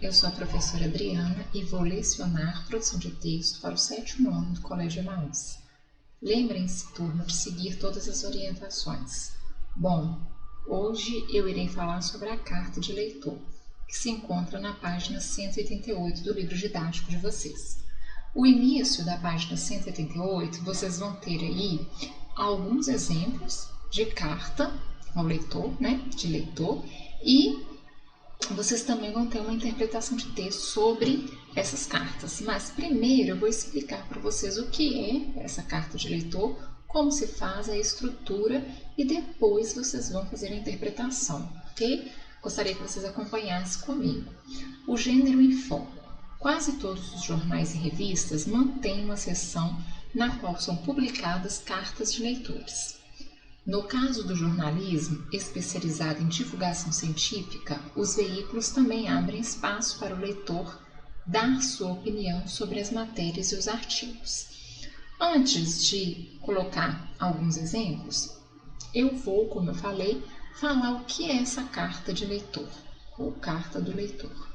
eu sou a professora Adriana e vou lecionar produção de texto para o 7º ano do Colégio Emaús. Lembrem-se, turma, de seguir todas as orientações. Bom, hoje eu irei falar sobre a carta de leitor, que se encontra na página 188 do livro didático de vocês. O início da página 188, vocês vão ter aí alguns exemplos de carta ao leitor, de leitor, e vocês também vão ter uma interpretação de texto sobre essas cartas. Mas primeiro eu vou explicar para vocês o que é essa carta de leitor, como se faz a estrutura e depois vocês vão fazer a interpretação, ok? Gostaria que vocês acompanhassem comigo. O gênero em foco. Quase todos os jornais e revistas mantêm uma seção na qual são publicadas cartas de leitores. No caso do jornalismo, especializado em divulgação científica, os veículos também abrem espaço para o leitor dar sua opinião sobre as matérias e os artigos. Antes de colocar alguns exemplos, eu vou, como eu falei, falar o que é essa carta de leitor, ou carta do leitor.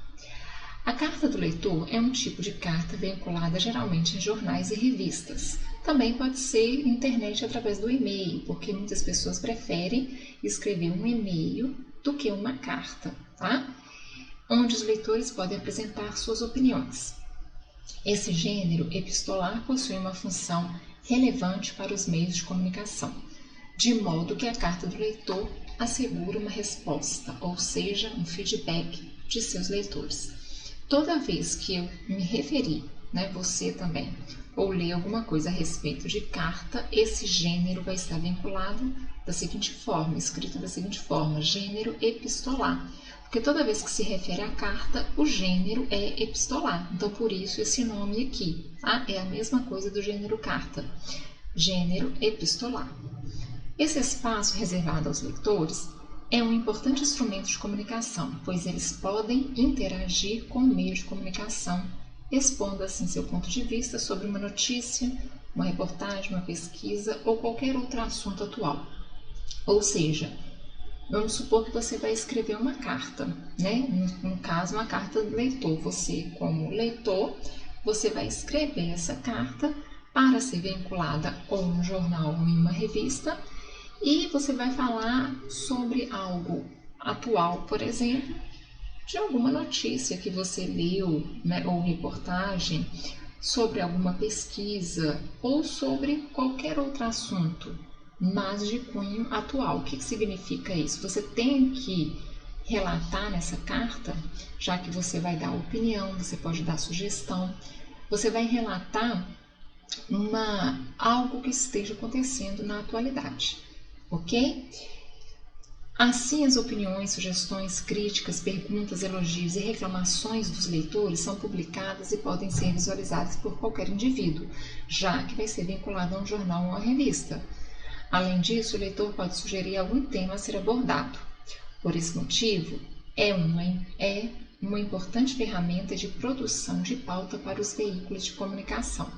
A carta do leitor é um tipo de carta vinculada geralmente em jornais e revistas. Também pode ser internet através do e-mail, porque muitas pessoas preferem escrever um e-mail do que uma carta, tá? Onde os leitores podem apresentar suas opiniões. Esse gênero epistolar possui uma função relevante para os meios de comunicação, de modo que a carta do leitor assegura uma resposta, ou seja, um feedback de seus leitores. Toda vez que eu me referir, você também, ou ler alguma coisa a respeito de carta, esse gênero vai estar vinculado da seguinte forma, escrito da seguinte forma, gênero epistolar. Porque toda vez que se refere à carta, o gênero é epistolar. Então, por isso, esse nome aqui, tá? É a mesma coisa do gênero carta, gênero epistolar. Esse espaço reservado aos leitores é um importante instrumento de comunicação, pois eles podem interagir com o meio de comunicação, expondo assim seu ponto de vista sobre uma notícia, uma reportagem, uma pesquisa ou qualquer outro assunto atual. Ou seja, vamos supor que você vai escrever uma carta, No caso, uma carta do leitor. Você, como leitor, você vai escrever essa carta para ser vinculada ou em um jornal ou em uma revista, e você vai falar sobre algo atual, por exemplo, de alguma notícia que você leu, ou reportagem, sobre alguma pesquisa ou sobre qualquer outro assunto, mas de cunho atual. O que significa isso? Você tem que relatar nessa carta, já que você vai dar opinião, você pode dar sugestão, você vai relatar algo que esteja acontecendo na atualidade. Ok? Assim, as opiniões, sugestões, críticas, perguntas, elogios e reclamações dos leitores são publicadas e podem ser visualizadas por qualquer indivíduo, já que vai ser vinculado a um jornal ou uma revista. Além disso, o leitor pode sugerir algum tema a ser abordado. Por esse motivo, é uma importante ferramenta de produção de pauta para os veículos de comunicação.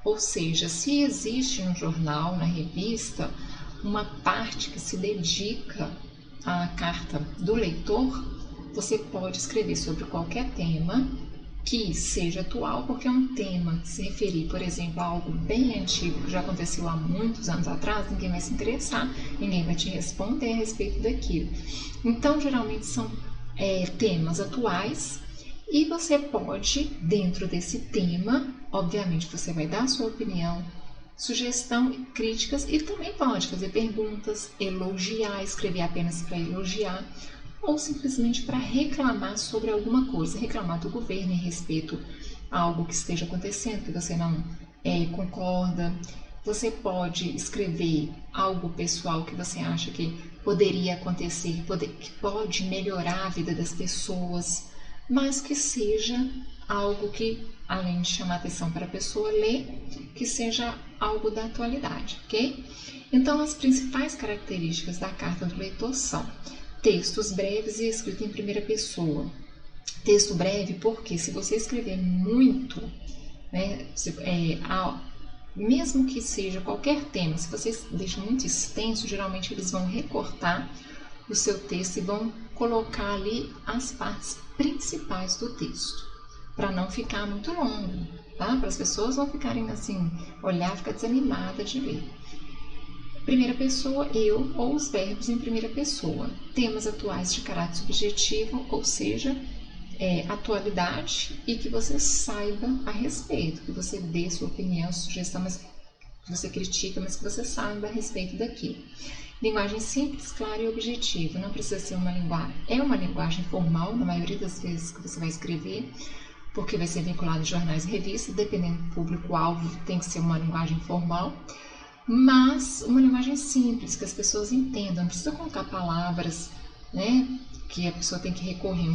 Ou seja, se existe no jornal, na revista, uma parte que se dedica à carta do leitor, você pode escrever sobre qualquer tema que seja atual, porque é um tema que se referir, por exemplo, a algo bem antigo que já aconteceu há muitos anos atrás, ninguém vai se interessar, ninguém vai te responder a respeito daquilo. Então, geralmente são temas atuais, e você pode, dentro desse tema, obviamente você vai dar a sua opinião, sugestão, críticas, e também pode fazer perguntas, elogiar, escrever apenas para elogiar, ou simplesmente para reclamar sobre alguma coisa, reclamar do governo em respeito a algo que esteja acontecendo, que você não concorda. Você pode escrever algo pessoal que você acha que poderia acontecer, que pode melhorar a vida das pessoas, mas que seja algo que, além de chamar atenção para a pessoa ler, que seja algo da atualidade, ok? Então, as principais características da carta do leitor são textos breves e escritos em primeira pessoa. Texto breve porque, se você escrever muito, mesmo que seja qualquer tema, se você deixa muito extenso, geralmente eles vão recortar o seu texto e vão colocar ali as partes principais do texto, para não ficar muito longo, tá? Para as pessoas não ficarem assim, olhar, ficar desanimada de ler. Primeira pessoa, eu, ou os verbos em primeira pessoa. Temas atuais de caráter subjetivo, ou seja, atualidade, e que você saiba a respeito, que você dê sua opinião, sugestão, mas que você critica, mas que você saiba a respeito daquilo. Linguagem simples, clara e objetiva. Não precisa ser uma linguagem. É uma linguagem formal, na maioria das vezes que você vai escrever, porque vai ser vinculado a jornais e revistas, dependendo do público-alvo, tem que ser uma linguagem formal, mas uma linguagem simples, que as pessoas entendam. Não precisa colocar palavras, né, que a pessoa tem que recorrer a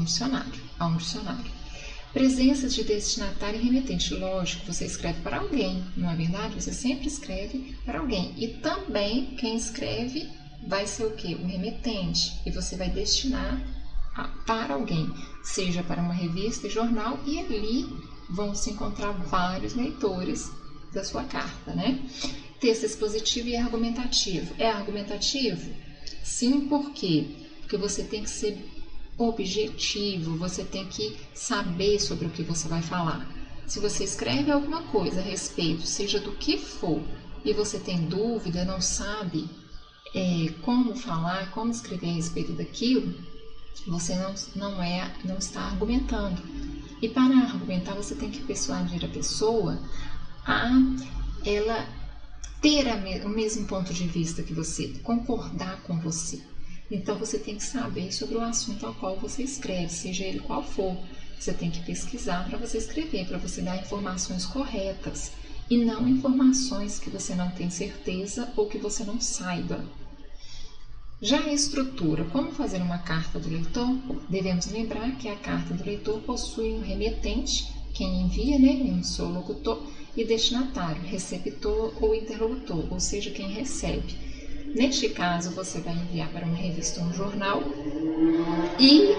um dicionário. Presenças de destinatário e remetente. Lógico, você escreve para alguém, não é verdade? Você sempre escreve para alguém. E também quem escreve vai ser o quê? O remetente. E você vai destinar para alguém, seja para uma revista e jornal, e ali vão se encontrar vários leitores da sua carta, né? Texto expositivo e argumentativo. É argumentativo? Sim, por quê? Porque você tem que ser objetivo, você tem que saber sobre o que você vai falar. Se você escreve alguma coisa a respeito, seja do que for, e você tem dúvida, não sabe como falar, como escrever a respeito daquilo, você não está argumentando. E para argumentar, você tem que persuadir a pessoa a ela ter o mesmo ponto de vista que você, concordar com você. Então, você tem que saber sobre o assunto ao qual você escreve, seja ele qual for. Você tem que pesquisar para você escrever, para você dar informações corretas e não informações que você não tem certeza ou que você não saiba. Já a estrutura, como fazer uma carta do leitor? Devemos lembrar que a carta do leitor possui um remetente, quem envia, né, emissor, locutor, e destinatário, receptor ou interlocutor, ou seja, quem recebe. Neste caso, você vai enviar para uma revista ou um jornal e,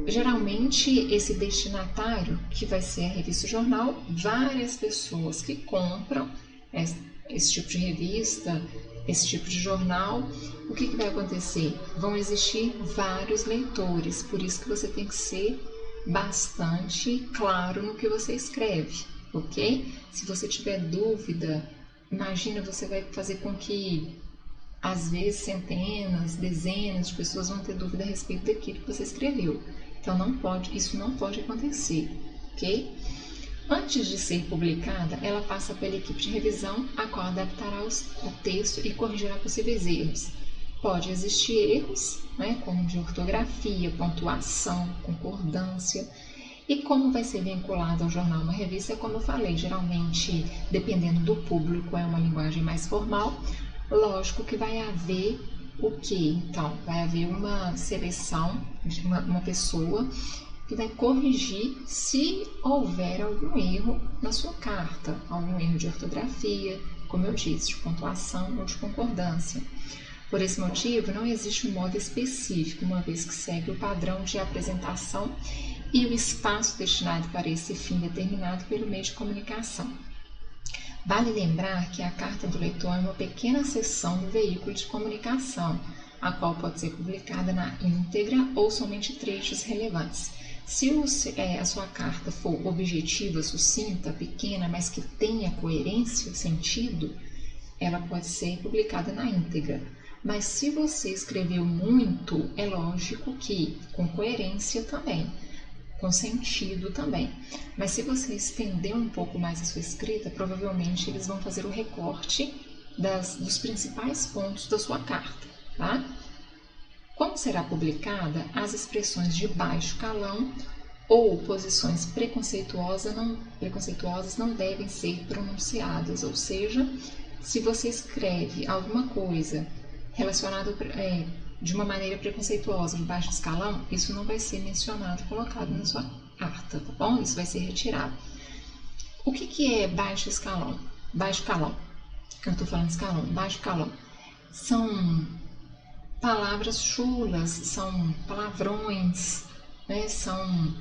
geralmente, esse destinatário, que vai ser a revista ou jornal, várias pessoas que compram esse tipo de revista, esse tipo de jornal, o que vai acontecer? Vão existir vários leitores, por isso que você tem que ser bastante claro no que você escreve, ok? Se você tiver dúvida, imagina, você vai fazer com que, às vezes, centenas, dezenas de pessoas vão ter dúvida a respeito daquilo que você escreveu. Então, isso não pode acontecer, ok? Antes de ser publicada, ela passa pela equipe de revisão, a qual adaptará o texto e corrigirá possíveis erros. Pode existir erros, né, como de ortografia, pontuação, concordância. E como vai ser vinculado ao jornal, uma revista, como eu falei, geralmente, dependendo do público, é uma linguagem mais formal. Lógico que vai haver o quê? Então, vai haver uma seleção de uma pessoa que vai corrigir se houver algum erro na sua carta, algum erro de ortografia, como eu disse, de pontuação ou de concordância. Por esse motivo, não existe um modo específico, uma vez que segue o padrão de apresentação e o espaço destinado para esse fim determinado pelo meio de comunicação. Vale lembrar que a carta do leitor é uma pequena seção do veículo de comunicação, a qual pode ser publicada na íntegra ou somente trechos relevantes. Se a sua carta for objetiva, sucinta, pequena, mas que tenha coerência, sentido, ela pode ser publicada na íntegra. Mas se você escreveu muito, é lógico que com coerência também, com sentido também. Mas se você estender um pouco mais a sua escrita, provavelmente eles vão fazer o recorte dos principais pontos da sua carta, tá? Como será publicada, as expressões de baixo calão ou posições preconceituosas não devem ser pronunciadas, ou seja, se você escreve alguma coisa relacionada de uma maneira preconceituosa, de baixo escalão, isso não vai ser mencionado, colocado na sua carta, tá bom? Isso vai ser retirado. O que é baixo escalão? Baixo calão. Eu estou falando escalão. Baixo calão. São palavras chulas, são palavrões, né? São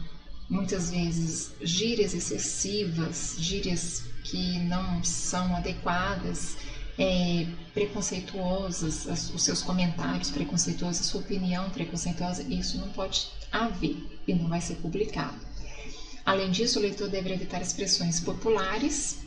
muitas vezes gírias excessivas, gírias que não são adequadas. preconceituosas, os seus comentários preconceituosos, a sua opinião preconceituosa, isso não pode haver e não vai ser publicado. Além disso, o leitor deve evitar expressões populares,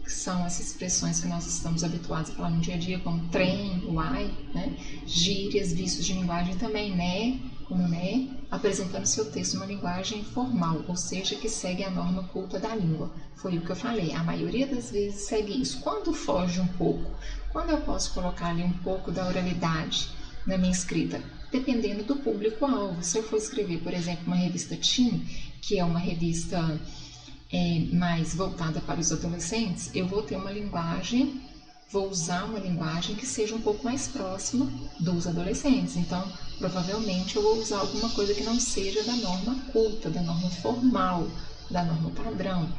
que são essas expressões que nós estamos habituados a falar no dia a dia, como trem, uai, né? Gírias, vícios de linguagem também, né? Como né? Apresentando seu texto numa linguagem formal, ou seja, que segue a norma culta da língua. Foi o que eu falei, a maioria das vezes segue isso. Quando foge um pouco, quando eu posso colocar ali um pouco da oralidade na minha escrita, dependendo do público-alvo. Se eu for escrever, por exemplo, uma revista Teen, que é uma revista mais voltada para os adolescentes, eu vou ter uma linguagem, vou usar uma linguagem que seja um pouco mais próxima dos adolescentes. Então, provavelmente eu vou usar alguma coisa que não seja da norma culta, da norma formal, da norma padrão.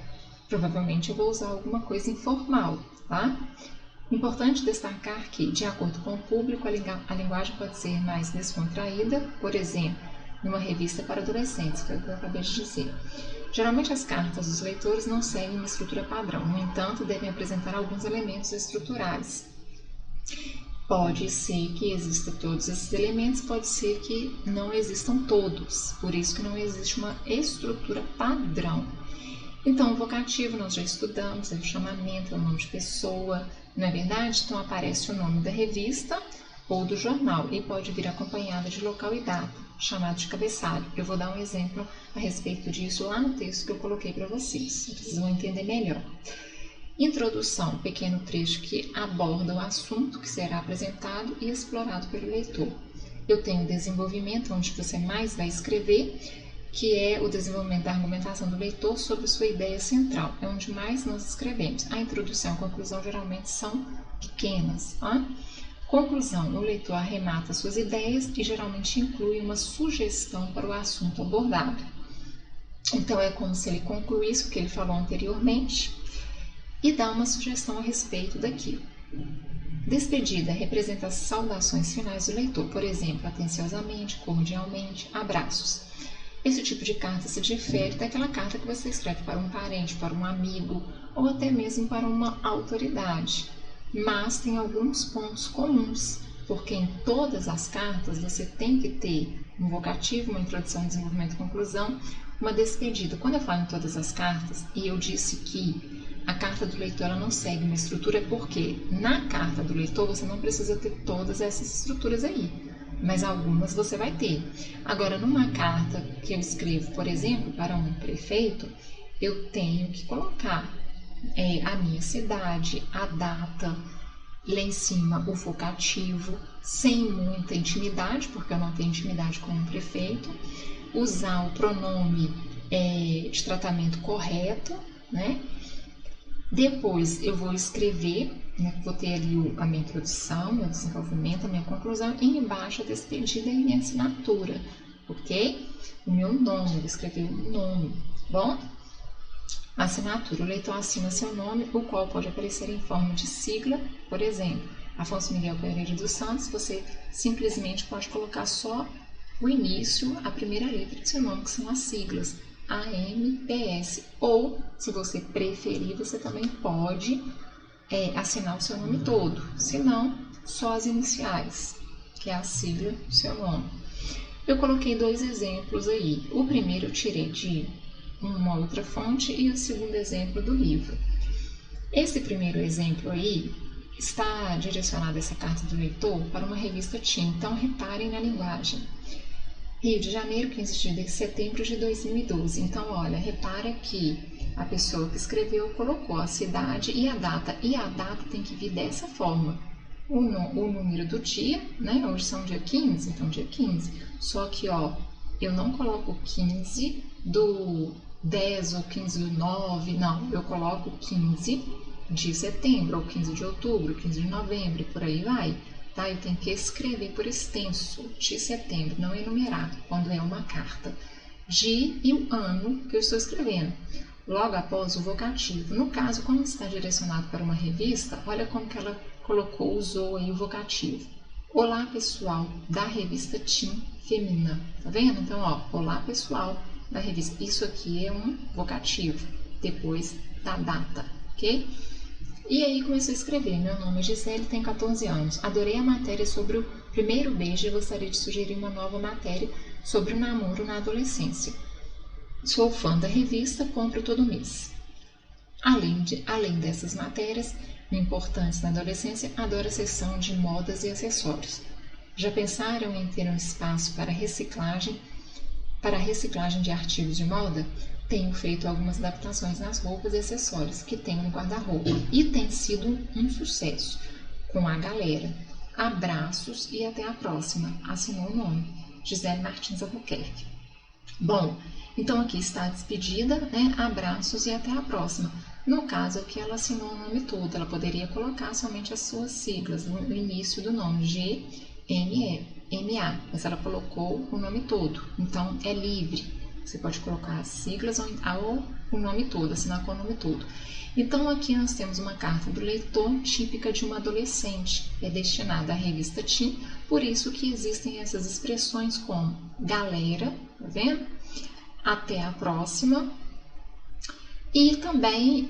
Provavelmente eu vou usar alguma coisa informal, tá? Importante destacar que, de acordo com o público, a linguagem pode ser mais descontraída, por exemplo, numa revista para adolescentes, que é o que eu acabei de dizer. Geralmente as cartas dos leitores não seguem uma estrutura padrão, no entanto, devem apresentar alguns elementos estruturais. Pode ser que existam todos esses elementos, pode ser que não existam todos, por isso que não existe uma estrutura padrão. Então, o vocativo nós já estudamos, é o chamamento, é o nome de pessoa, não é verdade? Então, aparece o nome da revista ou do jornal e pode vir acompanhada de local e data, chamado de cabeçalho. Eu vou dar um exemplo a respeito disso lá no texto que eu coloquei para vocês, vocês vão entender melhor. Introdução, pequeno trecho que aborda o assunto que será apresentado e explorado pelo leitor. Eu tenho desenvolvimento, onde você mais vai escrever, que é o desenvolvimento da argumentação do leitor sobre sua ideia central, é onde mais nós escrevemos. A introdução e a conclusão geralmente são pequenas. Conclusão, o leitor arremata suas ideias e geralmente inclui uma sugestão para o assunto abordado. Então, é como se ele concluísse o que ele falou anteriormente e dá uma sugestão a respeito daquilo. Despedida representa as saudações finais do leitor, por exemplo, atenciosamente, cordialmente, abraços. Esse tipo de carta se difere daquela carta que você escreve para um parente, para um amigo ou até mesmo para uma autoridade. Mas tem alguns pontos comuns, porque em todas as cartas você tem que ter um vocativo, uma introdução, desenvolvimento e conclusão, uma despedida. Quando eu falo em todas as cartas, e eu disse que a carta do leitor ela não segue uma estrutura, é porque na carta do leitor você não precisa ter todas essas estruturas aí, mas algumas você vai ter. Agora, numa carta que eu escrevo, por exemplo, para um prefeito, eu tenho que colocar a minha cidade, a data, lá em cima o vocativo, sem muita intimidade, porque eu não tenho intimidade com um prefeito, usar o pronome de tratamento correto, né? Depois eu vou escrever, né, vou ter ali a minha introdução, meu desenvolvimento, a minha conclusão, e embaixo a despedida e minha assinatura, ok? O meu nome, eu vou escrever o nome, bom? Assinatura, o leitor assina seu nome, o qual pode aparecer em forma de sigla, por exemplo, Afonso Miguel Pereira dos Santos, você simplesmente pode colocar só o início, a primeira letra de seu nome, que são as siglas, AMPS, ou, se você preferir, você também pode assinar o seu nome todo, se não, só as iniciais, que é a sigla do seu nome. Eu coloquei 2 exemplos aí, o primeiro eu tirei de uma outra fonte e o segundo exemplo do livro. Esse primeiro exemplo aí está direcionado, essa carta do leitor, para uma revista Teen, então reparem na linguagem. Rio de Janeiro, 15 de setembro de 2012. Então, olha, repara que a pessoa que escreveu colocou a cidade e a data tem que vir dessa forma. O número do dia, né? Hoje são dia 15, então dia 15. Só que, ó, eu não coloco 15 do 10 ou 15 do 9, não. Eu coloco 15 de setembro, ou 15 de outubro, 15 de novembro, por aí vai. Tá? Eu tenho que escrever por extenso de setembro, não enumerar, quando é uma carta. E o ano que eu estou escrevendo. Logo após o vocativo. No caso, como está direcionado para uma revista, olha como que ela usou aí o vocativo. Olá, pessoal da revista Teen Femina. Tá vendo? Então, ó, olá, pessoal da revista. Isso aqui é um vocativo, depois da data, ok? E aí comecei a escrever: meu nome é Gisele, tenho 14 anos. Adorei a matéria sobre o primeiro beijo e gostaria de sugerir uma nova matéria sobre o namoro na adolescência. Sou fã da revista, compro todo mês. Além dessas matérias importantes na adolescência, adoro a seção de modas e acessórios. Já pensaram em ter um espaço para reciclagem de artigos de moda? Tenho feito algumas adaptações nas roupas e acessórios que tenho no guarda-roupa e tem sido um sucesso com a galera. Abraços e até a próxima. Assinou o nome: Gisele Martins Albuquerque. Bom, então aqui está a despedida, né? Abraços e até a próxima. No caso aqui ela assinou o nome todo, ela poderia colocar somente as suas siglas no início do nome, GMA, mas ela colocou o nome todo, então é livre. Você pode colocar as siglas ou o nome todo, assinar com o nome todo. Então aqui nós temos uma carta do leitor típica de uma adolescente, é destinada à revista Teen, por isso que existem essas expressões como galera, tá vendo? Até a próxima. E também,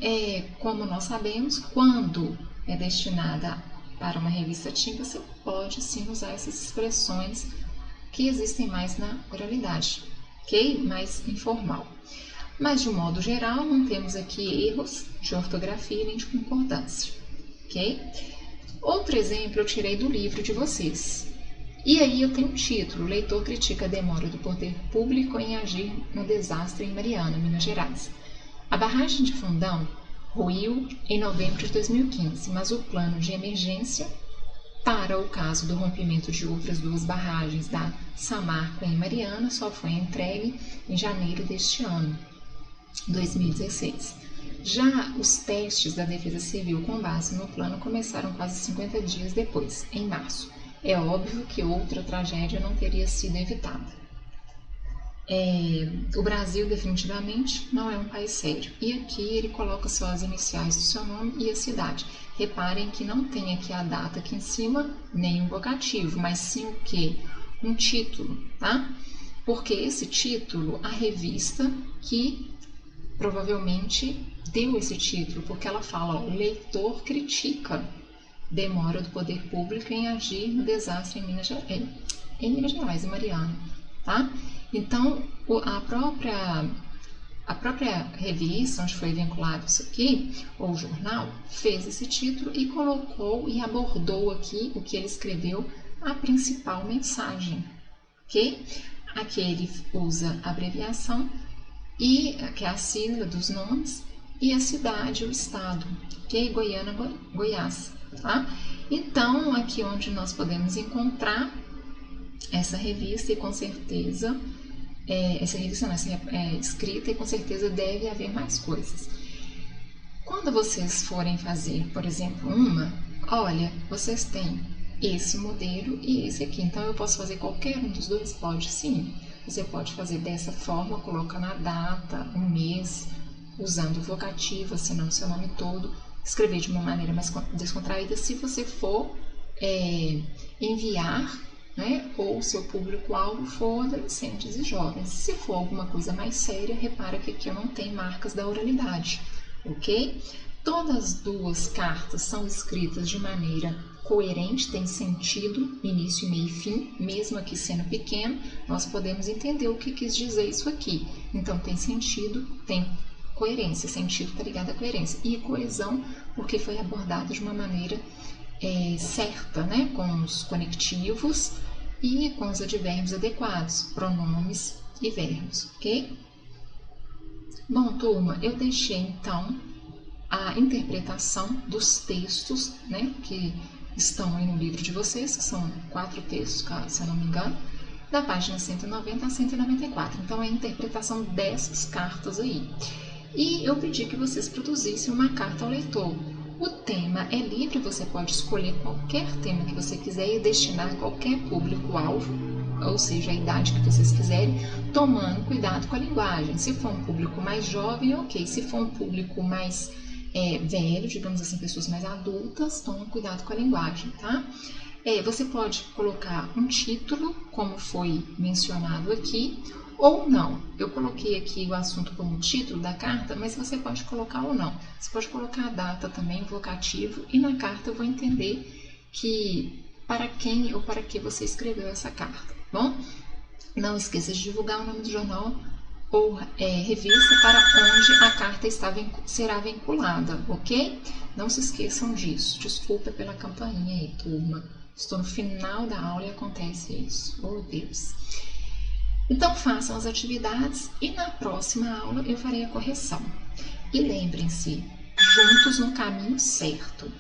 como nós sabemos, quando é destinada para uma revista Teen, você pode sim usar essas expressões que existem mais na oralidade, ok? Mais informal. Mas, de um modo geral, não temos aqui erros de ortografia nem de concordância, ok? Outro exemplo eu tirei do livro de vocês. E aí eu tenho um título: Leitor critica a demora do poder público em agir no desastre em Mariana, Minas Gerais. A barragem de Fundão ruiu em novembro de 2015, mas o plano de emergência para o caso do rompimento de outras duas barragens da Samarco em Mariana só foi entregue em janeiro deste ano, 2016. Já os testes da Defesa Civil com base no plano começaram quase 50 dias depois, em março. É óbvio que outra tragédia não teria sido evitada. O Brasil definitivamente não é um país sério. E aqui ele coloca só as iniciais do seu nome e a cidade. Reparem que não tem aqui a data aqui em cima, nem um vocativo, mas sim o quê? Um título, tá? Porque esse título, a revista que provavelmente deu esse título, porque ela fala, ó, leitor critica demora do poder público em agir no desastre em Minas Gerais, em Mariana, tá? Então, a própria revista onde foi vinculado isso aqui, ou jornal, fez esse título e colocou e abordou aqui o que ele escreveu, a principal mensagem, ok? Aqui ele usa a abreviação, que é a sigla dos nomes, e a cidade, o estado, ok? Goiânia, Goiás, tá? Então, aqui onde nós podemos encontrar essa revista, e com certeza essa revista não, essa é escrita, e com certeza deve haver mais coisas. Quando vocês forem fazer, por exemplo, olha, vocês têm esse modelo e esse aqui, então eu posso fazer qualquer um dos dois? Pode sim. Você pode fazer dessa forma, colocando a data, o mês, usando o vocativo, assinando seu nome todo, escrever de uma maneira mais descontraída, se você for enviar, né, ou seu público-alvo for adolescentes e jovens. Se for alguma coisa mais séria, repara que aqui eu não tenho marcas da oralidade, ok? Todas as duas cartas são escritas de maneira coerente, tem sentido, início, meio e fim, mesmo aqui sendo pequeno, nós podemos entender o que quis dizer isso aqui. Então, tem sentido, tem coerência, sentido está ligado à coerência, e coesão, porque foi abordado de uma maneira certa, né, com os conectivos e com os advérbios adequados, pronomes e verbos, ok? Bom, turma, eu deixei então a interpretação dos textos, né, que estão aí no livro de vocês, que são 4 textos, se eu não me engano, da página 190 a 194. Então, é a interpretação dessas cartas aí. E eu pedi que vocês produzissem uma carta ao leitor. O tema é livre, você pode escolher qualquer tema que você quiser e destinar a qualquer público-alvo, ou seja, a idade que vocês quiserem, tomando cuidado com a linguagem. Se for um público mais jovem, ok. Se for um público mais velho, digamos assim, pessoas mais adultas, tomem cuidado com a linguagem, tá? Você pode colocar um título, como foi mencionado aqui, ou não. Eu coloquei aqui o assunto como título da carta, mas você pode colocar ou não. Você pode colocar a data também, vocativo, e na carta eu vou entender que para quem ou para que você escreveu essa carta, bom? Não esqueça de divulgar o nome do jornal ou revista para onde a carta será vinculada, ok? Não se esqueçam disso. Desculpa pela campainha aí, turma. Estou no final da aula e acontece isso. Oh, Deus. Então, façam as atividades e na próxima aula eu farei a correção. E lembrem-se, juntos no caminho certo.